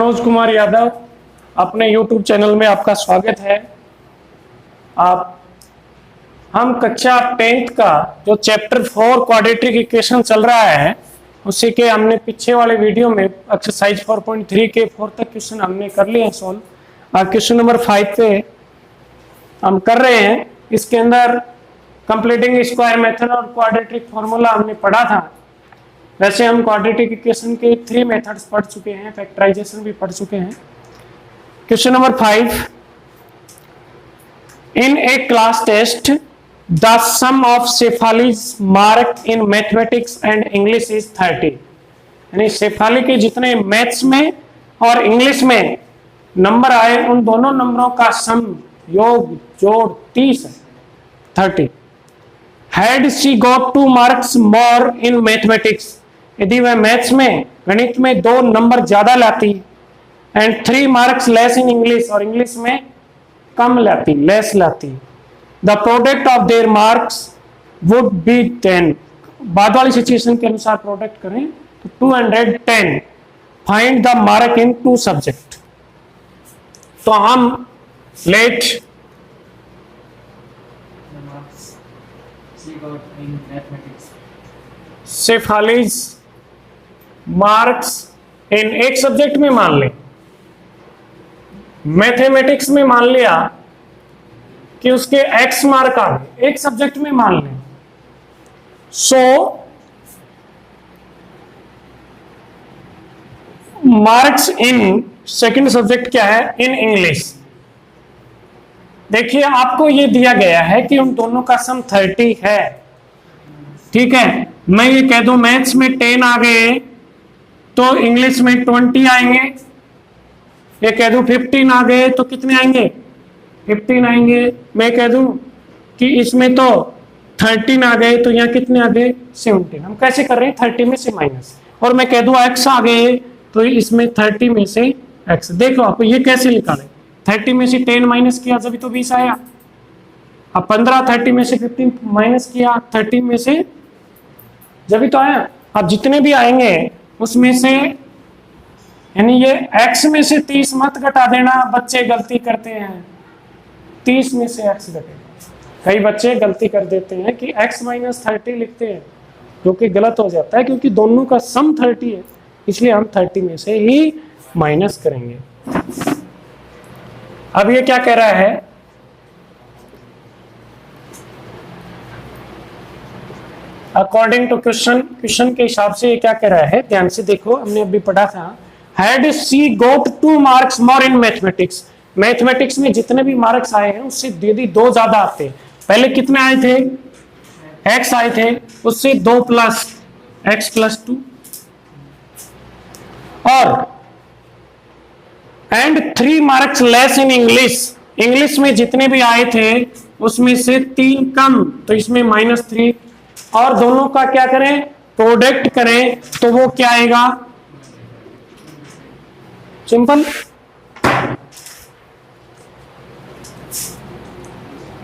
मनोज कुमार यादव, अपने YouTube channel में आपका स्वागत है। हम कक्षा 10th का जो चैप्टर 4 क्वाड्रेटिक इक्वेशन चल रहा है, उसी के हमने पीछे वाले वीडियो में एक्सरसाइज 4.3 के 4 तक क्वेश्चन हमने कर लिए हैं सॉल्व। क्वेश्चन नंबर 5 पे हम कर रहे हैं। इसके अंदर कंप्लीटिंग स्क्वायर मेथड और क्वाड्रेटिक फॉर्मूला हमने पढ़ा था। वैसे हम क्वाड्रेटिक इक्वेशन के 3 मेथड्स पढ़ चुके हैं, फैक्टराइजेशन भी पढ़ चुके हैं। Question number 5, in a class test the sum of Shefali's mark in mathematics and English is 30। यानी शेफाली के जितने मैथ्स में और इंग्लिश में नंबर आए, उन दोनों नंबरों का सम योग जोड़ 30 है, 30। Had she got 2 marks more in mathematics, यदि वह मैथ्स में गणित में 2 नंबर ज्यादा लाती, and 3 marks less in English, और इंग्लिश में कम लाती, लेस लाती, the product of their marks would be 10। बाद वाली सिचुएशन के अनुसार प्रोडक्ट करें तो 210। Find the mark in 2 subject. तो हम लेट शेफालीज मार्क्स इन एक सब्जेक्ट में मान लें, मैथमेटिक्स में मान लिया कि उसके x मार्क आ गए, एक सब्जेक्ट में मान लें। सो मार्क्स इन सेकंड सब्जेक्ट क्या है? In English. देखिए आपको ये दिया गया है कि उन दोनों का सम 30 है, ठीक है। मैं ये कह दूं मैथ्स में 10 आ गए तो इंग्लिश में 20 आएंगे। ये कह दूं 15 आ गए तो कितने आएंगे? 15 आएंगे। मैं कह दूं कि इसमें तो 13 आ गए तो यहाँ कितने आ गए? 17। हम कैसे कर रहे हैं? 30 में से माइनस। और मैं कह दूं x आ गए तो इसमें 30 में से x। देखो आप ये कैसे निकालें? 30 में से 10 माइनस किया जब तो 20 आया। अब 15, 30 में से 15 माइनस किया 30 में से जब तो आया। अब जितने भी आएंगे उसमें से, यानी ये x में से 30 मत घटा देना, बच्चे गलती करते हैं। 30 में से x घटेगा। कई बच्चे गलती कर देते हैं कि x माइनस 30 लिखते हैं, जो कि गलत हो जाता है क्योंकि दोनों का सम 30 है, इसलिए हम 30 में से ही माइनस करेंगे। अब ये क्या कह रहा है? अकॉर्डिंग टू क्वेश्चन के हिसाब से ये क्या कह रहा है? ध्यान से देखो, हमने अभी पढ़ा था, had she got 2 marks more in mathematics. Mathematics में जितने भी मार्क्स आए हैं उससे यदि 2 ज्यादा आते, पहले कितने आए थे? x आए थे, उससे 2 प्लस x प्लस 2, और and 3 marks less in English. English में जितने भी आए थे उसमें से 3 कम, तो इसमें -3। और दोनों का क्या करें? प्रोडक्ट करें तो वो क्या आएगा? Simple,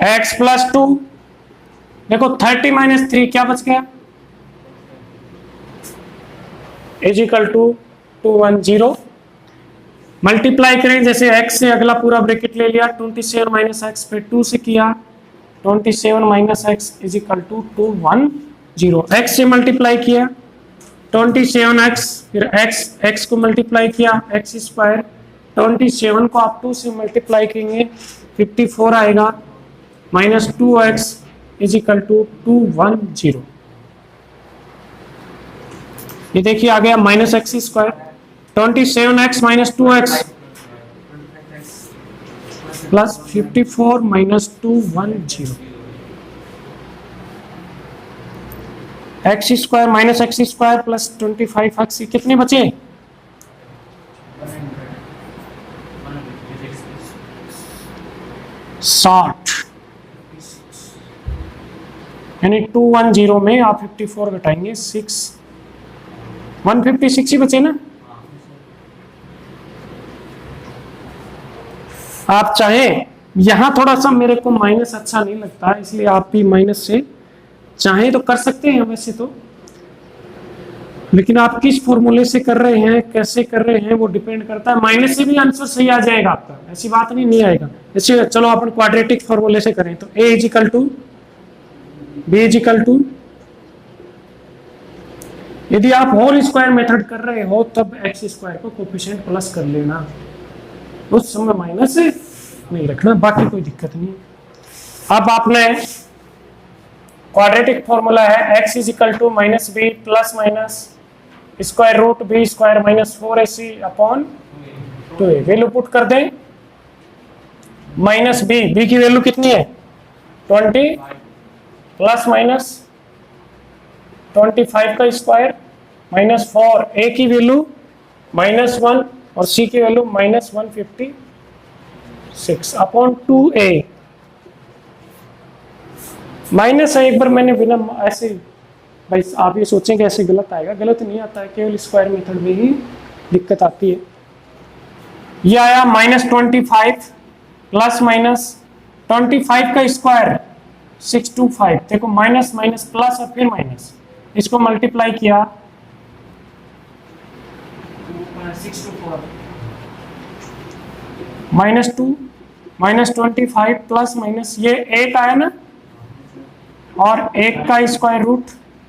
x plus 2। देखो 30 माइनस 3 क्या बच गया? Is equal to 210। मल्टीप्लाई करें, जैसे x से अगला पूरा ब्रैकेट ले लिया, 27 माइनस एक्स, फिर 2 से किया, 27 minus X is equal to 210। x से मल्टीप्लाई किया 27x, फिर x को मल्टीप्लाई किया x स्क्वायर, 27 को आप 2 से मल्टीप्लाई करेंगे 54 आएगा, minus 2x is equal to 210। ये देखिए आ गया minus x square, 27x minus 2x plus 54 minus 210। X square minus x square plus 25x, कितने बचे? 60। यानी 210 में आप 54 घटाएंगे 6, 156 ही बचे ना। आप चाहें, यहां थोड़ा सा मेरे को माइनस अच्छा नहीं लगता, इसलिए आप भी माइनस से चाहें तो कर सकते हैं। वैसे तो लेकिन आप किस फॉर्मूले से कर रहे हैं, कैसे कर रहे हैं, वो डिपेंड करता है। माइनस से भी आंसर सही आ जाएगा आपका, ऐसी बात नहीं आएगा। जैसे चलो अपन क्वाड्रेटिक फॉर्मूले से करें तो a is equal to b is equal to, यदि आप होल स्क्वायर मेथड कर रहे हो तब एक्स स्क्वायर को कोफिशिएंट प्लस कर लेना, उस समय माइनस नहीं रखना, बाकी कोई दिक्कत नहीं। अब आपने क्वाड्रेटिक फॉर्मूला है x is equal to minus B plus minus square root B square minus 4ac upon 2a, value put कर दें। माइनस बी की वैल्यू कितनी है 20 प्लस माइनस 25 का स्क्वायर माइनस 4, a की वैल्यू माइनस 1 और c की value minus 156 upon 2a। Minus है, एक बार मैंने बिना ऐसे, भाई आप ये सोचें कि ऐसे गलत आएगा, गलत नहीं आता है, केवल स्क्वायर मेथड में ही दिक्कत आती है। ये आया माइनस 25 प्लस माइनस 25 का स्क्वायर 625, देखो माइनस माइनस प्लस और फिर माइनस, इसको मल्टीप्लाई किया 624 माइनस 2 माइनस 25 प्लस माइनस, ये 8 आया ना, और 1 का स्क्वायर रूट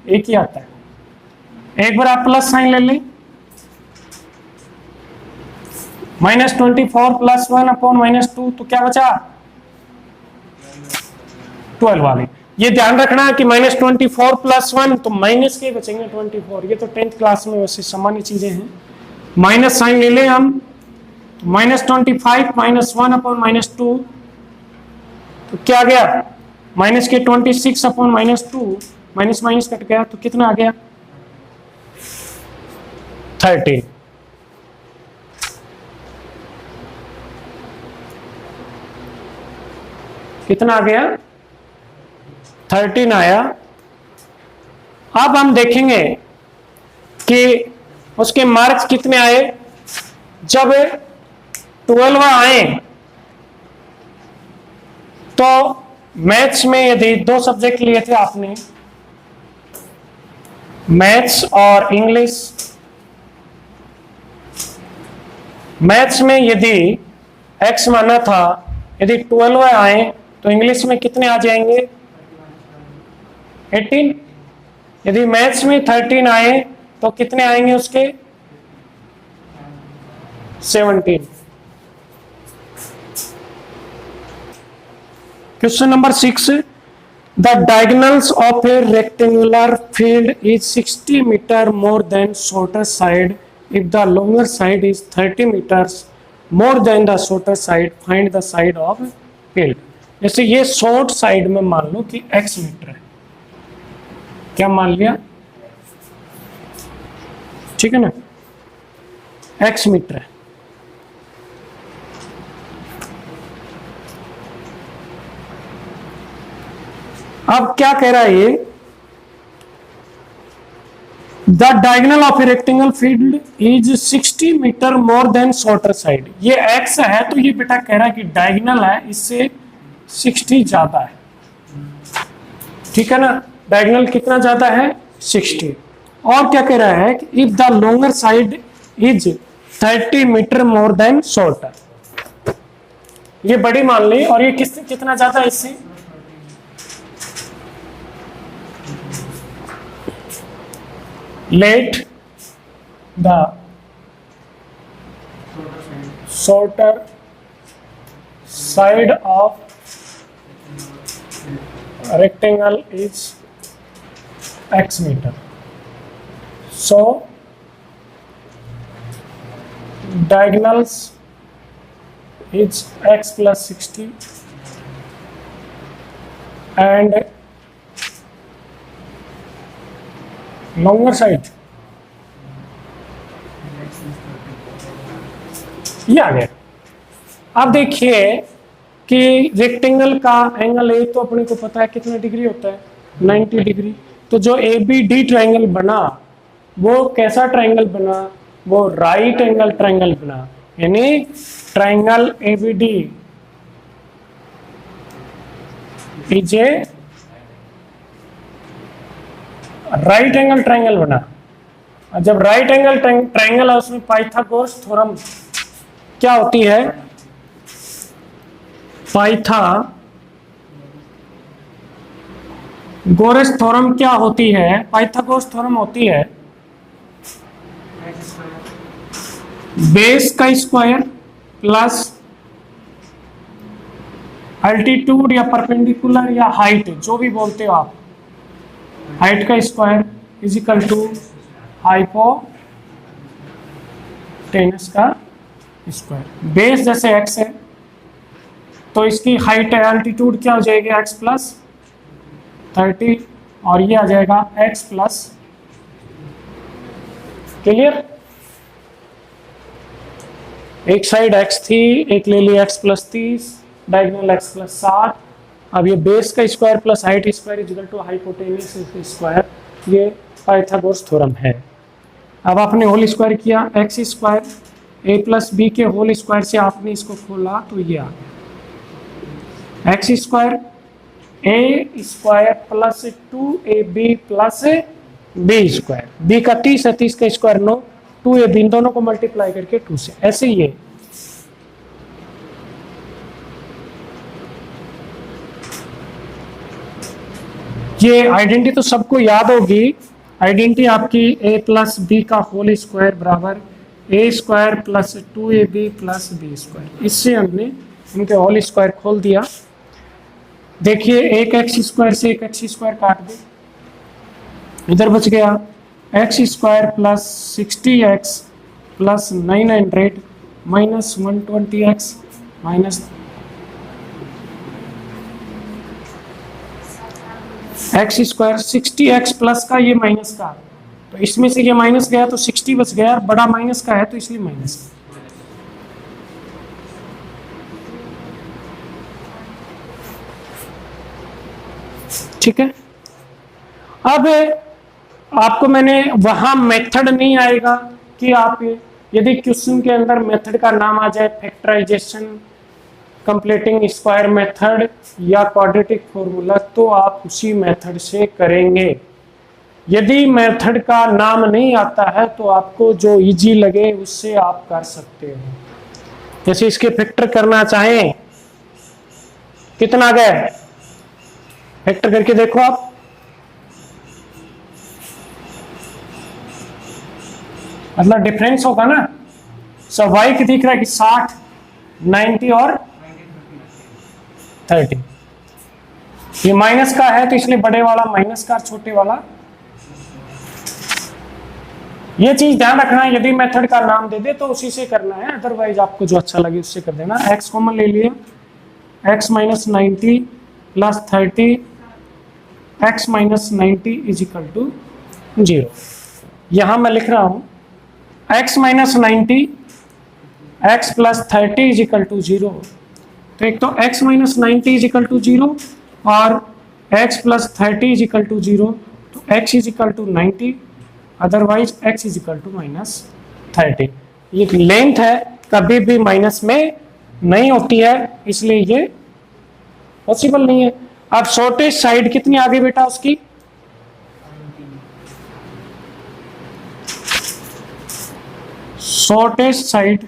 1 ही आता है। एक बार आप प्लस साइन ले लें, माइनस 24 प्लस 1 अपॉन माइनस 2, तो क्या बचा 12 वाले। ये ध्यान रखना कि माइनस 24 प्लस 1 तो माइनस के बचेंगे 24, ये तो 10th क्लास में वैसे सामान्य चीजें हैं। माइनस साइन ले लें हम, माइनस 25 माइनस 1 अपॉन माइनस 2, तो क्या गया माइनस के 26 upon minus 2, minus minus cut गया तो कितना आ गया 13। कितना आ गया 13 आया। अब हम देखेंगे कि उसके मार्क्स कितने आए। जब 12 आए तो मैथ्स में यदि 2 सब्जेक्ट लिए थे आपने, मैथ्स और इंग्लिश, मैथ्स में यदि x माना था, यदि 12 आए तो इंग्लिश में कितने आ जाएंगे 18। यदि मैथ्स में 13 आए तो कितने आएंगे उसके 17। Question number 6, the diagonals of a rectangular field is 60 metre more than shorter side if the longer side is 30 metres more than the shorter side, find the side of field. जैसे ये short side में मान लो कि x metre है, क्या मान लिया, ठीक है ना, x मीटर है। अब क्या कह रहा है ये, the diagonal of a rectangle field is 60 metre more than shorter side. ये x है तो ये बेटा कह रहा है कि डायगोनल है, इससे 60 ज्यादा है, ठीक है ना, डायगोनल कितना ज्यादा है 60। और क्या कह रहा है कि if the longer side is 30 metre more than shorter, ये बड़ी मान ली, और ये कितना ज्यादा है इससे, let the shorter side of rectangle is x meter, so diagonals is x plus 60 and longer side ये आ गया। अब देखिए कि रेक्टेंगल का एंगल ए तो अपने को पता है कितना डिग्री होता है 90 डिग्री। तो जो ए बी डी ट्राइंगल बना वो कैसा ट्राइंगल बना, वो राइट एंगल ट्राइंगल बना, यानी triangle A B D is a right angle triangle बना। और जब राइट एंगल ट्रायंगल है उसमें पाइथागोरस थ्योरम क्या होती है? पाइथागोरस थ्योरम क्या होती है? पाइथागोरस थ्योरम होती है बेस का स्क्वायर प्लस अल्टीट्यूड या परपेंडिकुलर या हाइट, जो भी बोलते हो आप, हाइट का square is equal to hypotenuse का स्क्वायर। बेस जैसे x है तो इसकी हाइट है, अल्टीट्यूड क्या हो जाएगी? x प्लस 30 और ये आ जाएगा x प्लस, क्लियर? एक साइड x थी, एक ले ली x plus 30, diagonal x plus 60। अब ये बेस का square plus height square is equal to hypotenuse square, ये पाइथागोरस थ्योरम है। अब आपने होल स्क्वायर किया, X square A plus B के होल स्क्वायर से आपने इसको खोला तो ये आ गया X square A square plus 2ab plus B square. B का 30 है, 30 का स्क्वायर 9, 2ab, इन दोनों को मल्टीप्लाई करके 2 से, ऐसे ही है। ये आइडेंटिटी तो सबको याद होगी। आइडेंटिटी आपकी a प्लस बी का होल स्क्वायर बराबर A square plus 2ab plus B square. इससे हमने उनके होल स्क्वायर खोल दिया। देखिए एक एक्स स्क्वायर से एक एक्स स्क्वायर काट दे, इधर बच गया X square plus 60x plus 900 minus 120x minus x square 60x plus का, ये माइनस का, तो इसमें से ये माइनस गया तो 60 बच गया, बड़ा माइनस का है तो इसलिए माइनस। ठीक है। अब आपको मैंने वहां मेथड नहीं आएगा कि आप यदि क्वेश्चन के अंदर मेथड का नाम आ जाए फैक्टराइजेशन, कंप्लीटिंग स्क्वायर मेथड या क्वाड्रेटिक फॉर्मूला, तो आप उसी मेथड से करेंगे। यदि मेथड का नाम नहीं आता है तो आपको जो इजी लगे उससे आप कर सकते हो। जैसे इसके फैक्टर करना चाहें, कितना गए फैक्टर करके देखो आप, मतलब डिफरेंस होगा ना। सब y की दिख रहा है कि 60, 90 और 30। ये माइनस का है तो इसलिए बड़े वाला माइनस का, छोटे वाला। ये चीज ध्यान रखना है, यदि मेथड का नाम दे दे तो उसी से करना है, अदरवाइज आपको जो अच्छा लगे उससे कर देना। x कॉमन ले लिए, x minus 90 plus 30, x minus 90 is equal to 0। यहां मैं लिख रहा हूं x minus 90 x plus 30 is equal to 0। तो एक तो x minus 90 is equal to 0 और x plus 30 is equal to 0, तो x is equal to 90, otherwise x is equal to minus 30। ये लेंथ है, कभी भी माइनस में नहीं होती है, इसलिए ये पॉसिबल नहीं है। अब शॉर्टेस्ट साइड कितनी आगे बेटा उसकी? Shortest side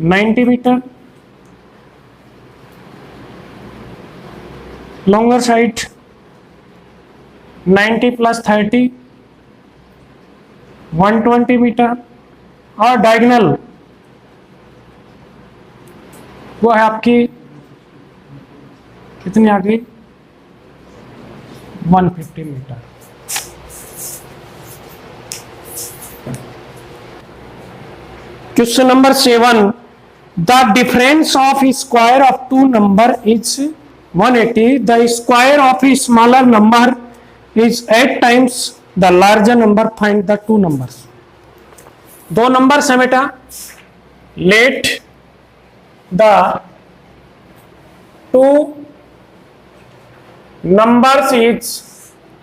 90 metre, longer side 90 plus 30 120 metre, और डायगोनल वो है आपकी कितनी आ गई? 150 metre. Question number 7, the difference of square of two number is 180, the square of a smaller number is 8 times the larger number, find the two numbers. दो numbers है बेटा, let the two numbers is,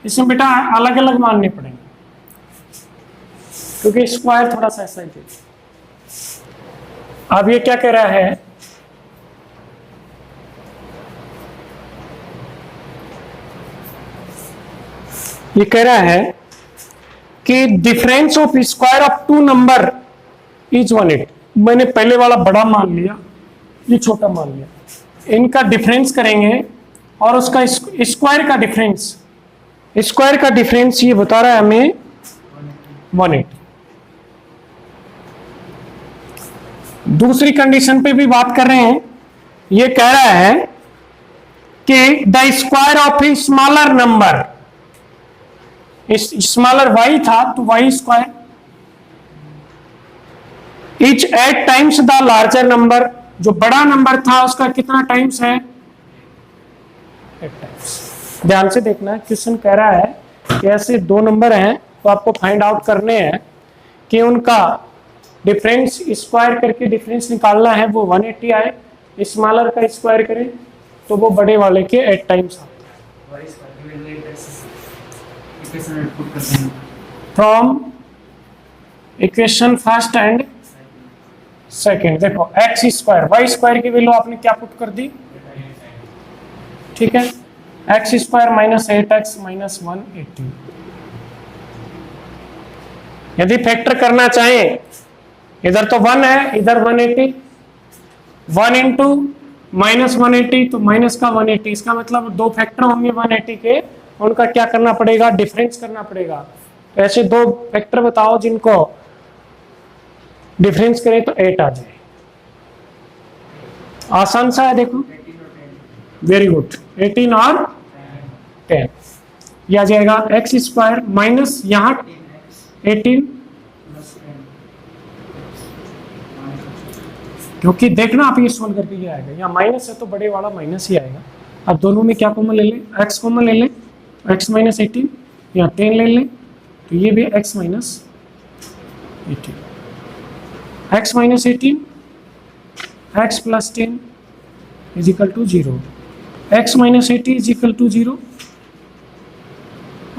इसमें बेटा अलग अलग मानने पड़ेंगे क्योंकि स्क्वायर थोड़ा सा ऐसा ही है। अब ये क्या कह रहा है, ये कह रहा है कि difference of square of two number is 180। मैंने पहले वाला बड़ा मान लिया, ये छोटा मान लिया, इनका डिफरेंस करेंगे और उसका स्क्वायर का डिफरेंस, स्क्वायर का डिफरेंस ये बता रहा है हमें 180। दूसरी कंडीशन पे भी बात कर रहे हैं, ये कह रहा है कि the square of a smaller number, smaller y था तो y square etch 8 times the larger number, जो बड़ा नंबर था उसका कितना टाइम्स है, 8 टाइम्स। ध्यान से देखना है, क्वेश्चन कह रहा है कि ऐसे दो नंबर हैं तो आपको फाइंड आउट करने हैं कि उनका डिफरेंस स्क्वायर करके डिफरेंस निकालना है, वो 180 आए, स्मॉलर का स्क्वायर करें तो वो बड़े वाले के 8 टाइम्स आते हैं। From equation first and second, देखो एक्स स्क्वायर वाई स्क्वायर की वैल्यू आपने क्या पुट कर दी, ठीक है, x square minus 8x minus 180। यदि फैक्टर करना चाहें, इधर तो 1 है, इधर 180, 1 इंटू माइनस 180 तो माइनस का 180, इसका मतलब दो फैक्टर होंगे 180 के, उनका क्या करना पड़ेगा, डिफरेंस करना पड़ेगा। तो ऐसे दो फैक्टर बताओ जिनको डिफरेंस करें तो 8 आ जाए। आसान सा है, देखो, वेरी गुड, 18 और 10 यह आ जाएगा एक्स स्क्वायर माइनस यहाँ 18, क्योंकि देखना आप ये सॉल्व करके ये आएगा, यहाँ माइनस है तो बड़े वाला माइनस ही आएगा। अब दोनों में क्या कॉमन ले लें, एक्स कॉमन ले लें, एक्स माइनस 18, यहाँ 10 ले लें तो ये भी X minus 18, X minus 18 X plus 10 is equal to 0, X minus 80 is equal to 0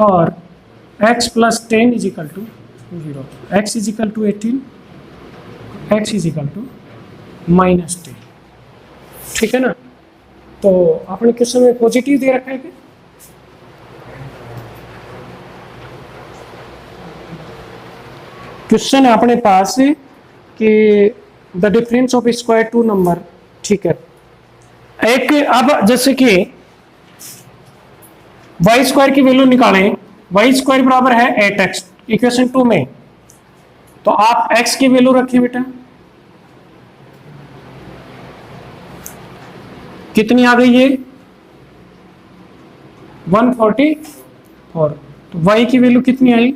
और X plus 10 is equal to 0, X is equal to 18, X is equal to minus 10, ठीक है ना। तो आपने क्वेश्चन में पॉजिटिव दे रखा है क्या, क्वेश्चन है अपने पास कि the difference of square two number, ठीक है। एक अब जैसे कि वाई स्क्वायर की वैल्यू निकालें, वाई स्क्वायर बराबर है 8x इक्वेशन 2 में, तो आप x की वैल्यू रखिए बेटा, कितनी आ गई ये 144, तो y की वैल्यू कितनी आई,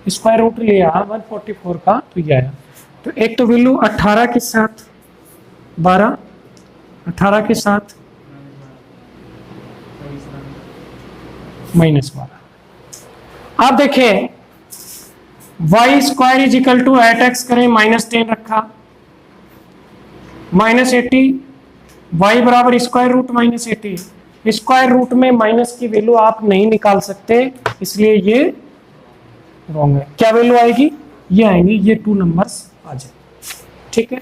स्क्वायर रूट लिया 144 का तो ये आया। तो एक तो वैल्यू 18 के साथ 12, 18 के साथ माइनस 12। अब देखें Y square is equal to 8x करें, माइनस 10 रखा, माइनस 80, वाई बराबर square root minus 80, square root में माइनस की वैल्यू आप नहीं निकाल सकते, इसलिए ये रॉन्ग है। क्या वैल्यू आएगी, ये आएंगी, ये 2 नंबर्स आ जाए, ठीक है।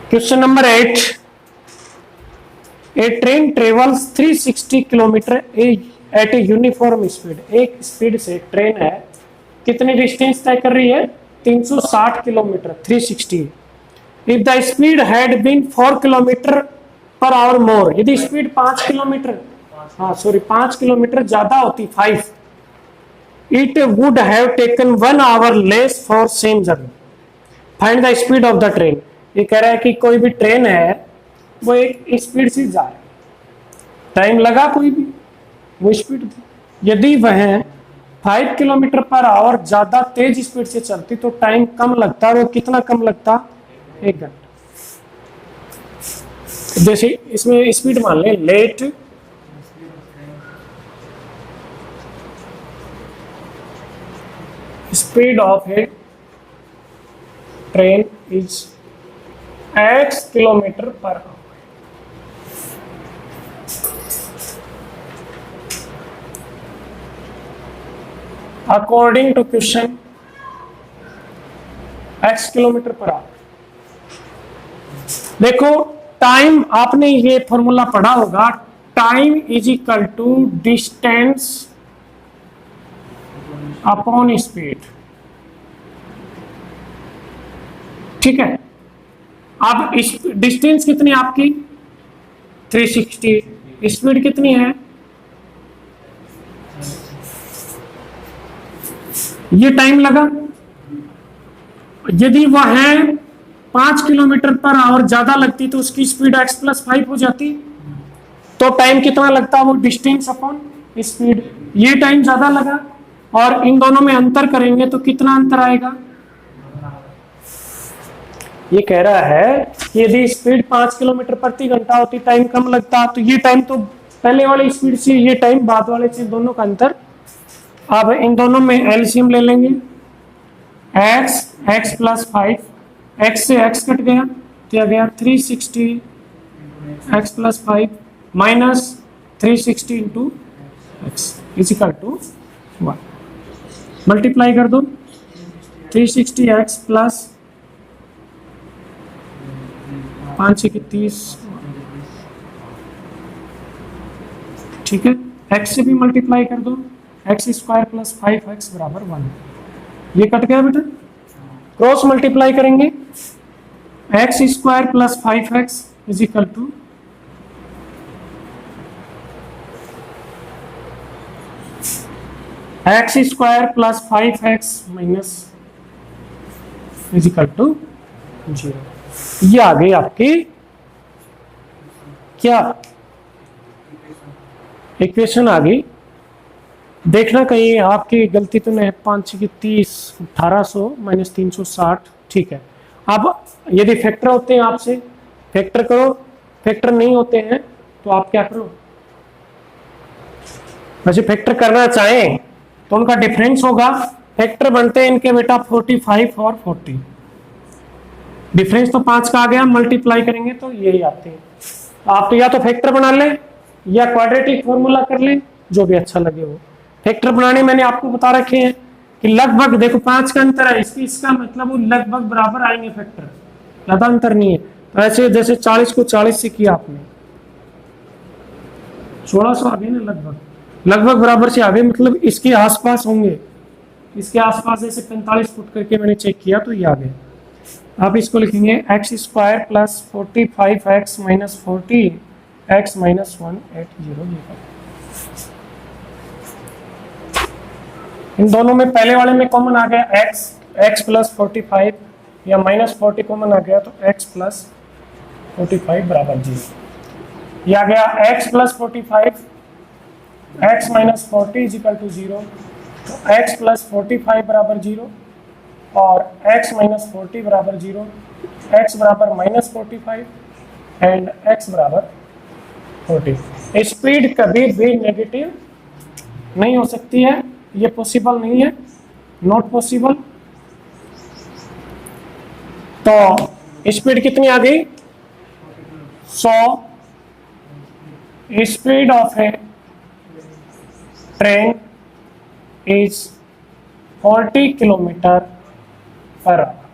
Question number 8, a train travels 360 kilometre at a uniform speed, एक स्पीड से ट्रेन है, कितनी डिस्टेंस तय कर रही है, 360 kilometre 360। If the speed had been 4 kilometre per hour more, यदि स्पीड 5 किलोमीटर, हाँ सॉरी 5 किलोमीटर ज्यादा होती 5, it would have taken 1 hour less for same journey, find the speed of the train. ये कह रहा है कि कोई भी ट्रेन है वो एक स्पीड से जा रहा है, टाइम लगा कोई भी, वो स्पीड थी। यदि वह 5 किलोमीटर पर आवर ज्यादा तेज स्पीड से चलती तो टाइम कम लगता, वो कितना कम लगता, 1 घंटा। जैसे इसमें स्पीड मान ले, let speed of a train is x kilometre per hour. According to question x kilometre per hour. देखो टाइम आपने ये फॉर्मूला पढ़ा होगा, time is equal to distance upon speed. ठीक है, अब डिस्टेंस कितनी आपकी 360, स्पीड कितनी है, ये टाइम लगा। यदि वह है 5 किलोमीटर पर आवर ज्यादा लगती तो उसकी स्पीड x+5 हो जाती, तो टाइम कितना लगता वो डिस्टेंस अपॉन स्पीड, ये टाइम ज्यादा लगा। और इन दोनों में अंतर करेंगे तो कितना अंतर आएगा, ये कह रहा है कि यदि स्पीड 5 किलोमीटर प्रति घंटा होती टाइम कम लगता, तो ये टाइम तो पहले वाले स्पीड से, ये टाइम बाद वाले से, दोनों का अंतर। अब इन दोनों में एलसीएम ले लेंगे, x+5, x से x कट गया तो आ गया 360 x+5 minus 360 into x is equal to 1। Multiply कर दो, 360x प्लस 5 से 30, ठीक है, x से भी मल्टीप्लाई कर दो, x² प्लस 5x बराबर 1, ये कट गया बेटा। क्रॉस मल्टीप्लाई करेंगे, x² plus 5x is equal to x² plus 5x minus is equal to 0। ये आ गई आपकी क्या इक्वेशन आ गई। देखना कहीं आपकी गलती तो नहीं, 5 की 30, 1800 माइनस 360, ठीक है। अब यदि फैक्टर होते हैं आपसे फैक्टर करो, फैक्टर नहीं होते हैं तो आप क्या करो, वैसे फैक्टर करना चाहें तो उनका डिफरेंस होगा। फैक्टर बनते हैं इनके बेटा 45 और 40, डिफरेंस तो 5 का आ गया, मल्टीप्लाई करेंगे तो यही आते हैं। आप तो या तो फैक्टर बना लें या क्वाड्रेटिक फॉर्मूला कर लें, जो भी अच्छा लगे वो। फैक्टर बनाने मैंने आपको बता रखे हैं कि लगभग देखो 5 का अंतर है, इसका मतलब वो लगभग बराबर आएंगे फैक्टर, ज्यादा अंतर नहीं है। तो ऐसे जैसे 40 को 40 से किया आपने, 1600 आ गए ना, लगभग बराबर से आ गए, मतलब इसके आसपास होंगे, इसके आसपास जैसे 45 फुट करके मैंने चेक किया तो ये आ गए। आप इसको लिखेंगे x² plus 45x minus 40x minus 180। इन दोनों में पहले वाले में कॉमन आ गया x प्लस 45 या माइनस 40 कॉमन आ गया तो x प्लस 45 बराबर 0। ये आ गया x plus 45 x minus 40 is equal to 0, तो x प्लस 45 बराबर 0 और x माइनस 40 बराबर 0, x बराबर माइनस 45 एंड x बराबर 40। स्पीड कभी भी नेगेटिव नहीं हो सकती है, ये पॉसिबल नहीं है, नॉट पॉसिबल। तो स्पीड कितनी आ गई 100, speed of a train is 40 kilometre per our.